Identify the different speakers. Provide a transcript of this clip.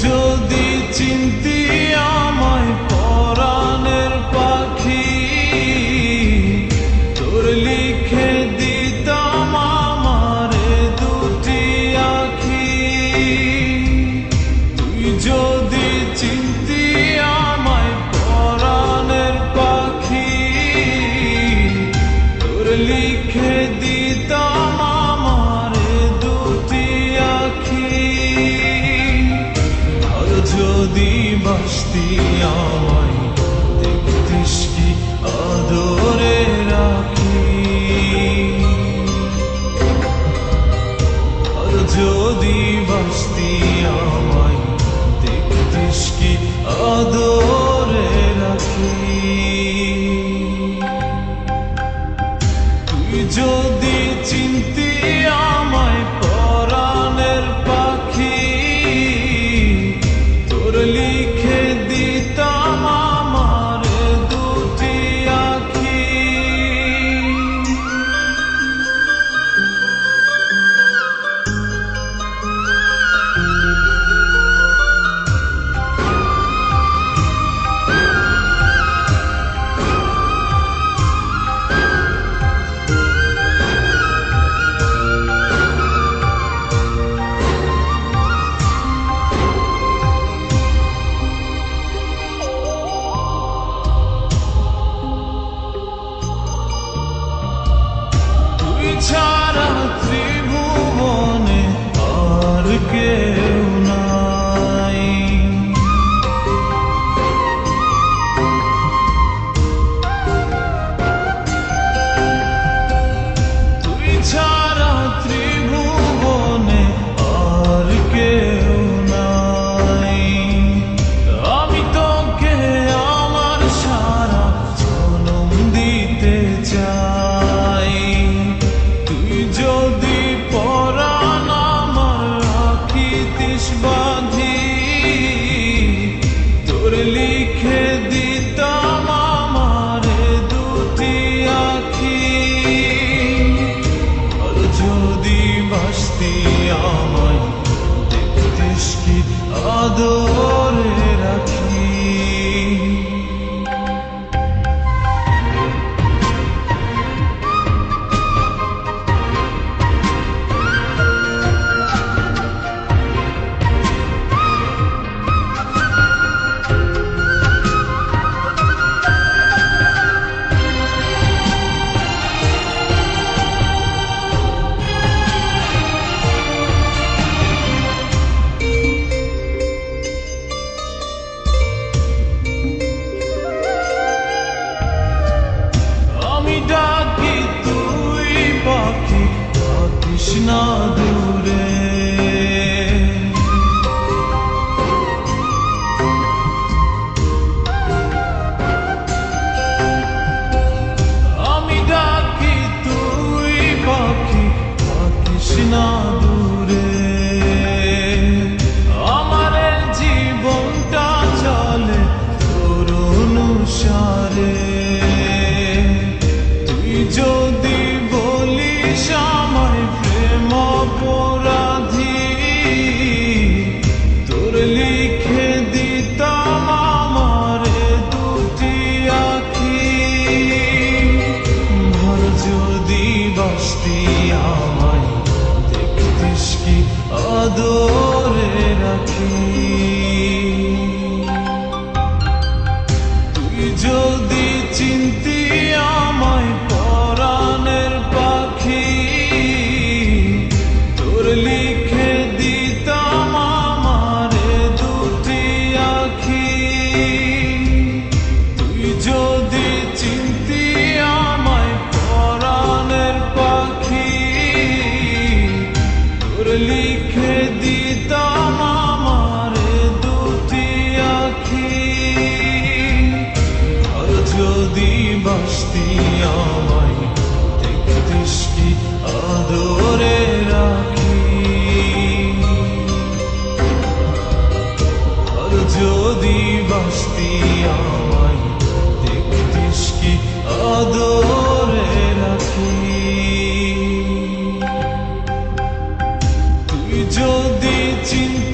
Speaker 1: যদি চিনতি আমায় পরাণের পাখি, তোর লিখে দিতাম আমারে দুটি আখি। তুই যদি চিনতি আমায় পরাণের পাখি, তোর লিখে দিতাম আমারে দুটি আখি। যদি বাসতি আমায় দেখতিস কি আদরে রাখি, আর যদি বাসতি আমায় দেখতিস কি আদরে রাখি। তুই যদি চিনতি আমায় পরাণের পাখি, লিখে দিতাম আমার দুটি আখি। ছাড়া ত্রিভুবনে আর কেউ নাই, তুই ছাড়া ত্রিভুবনে আর কেউ নাই। আমি তোকে আমার সারা জনম দিতে চাই। যদি পরাণ আমার রাখিতিস বাঁধি, তোর লিখে দিতাম আমারে দুটি আখি। আর যদি বাসতি আমায় দেখতিস কি আদরে রাখি। ডাকি তুই পাখি থাকিস না দূরে, আমি ডাকি তুই পাখি থাকিস না দূরে। আমার জীবনটা চলে তোর অনুসারে। যদি বলিস আমায় প্রেম অপরাধী, তোর লিখে দিতাম আমারে দুটি আখি। ভর যদি বাসতি আমায় দেখতিস কি আদরে রাখি। তুই যদি চিনতি আমায় পরাণের পাখি, তোর লিখে দিতাম আমারে দুটি আখি। তুই যদি চিনতি আমায় পরাণের পাখি, তোর লিখে দিতাম আমারে দুটি আখি। আর যদি বাসতি আমায় দেখতিস কি আদরে রাখি। আর যদি বাসতি আমায় দেখতিস কি আদরে রাখি। যদি চিন্তা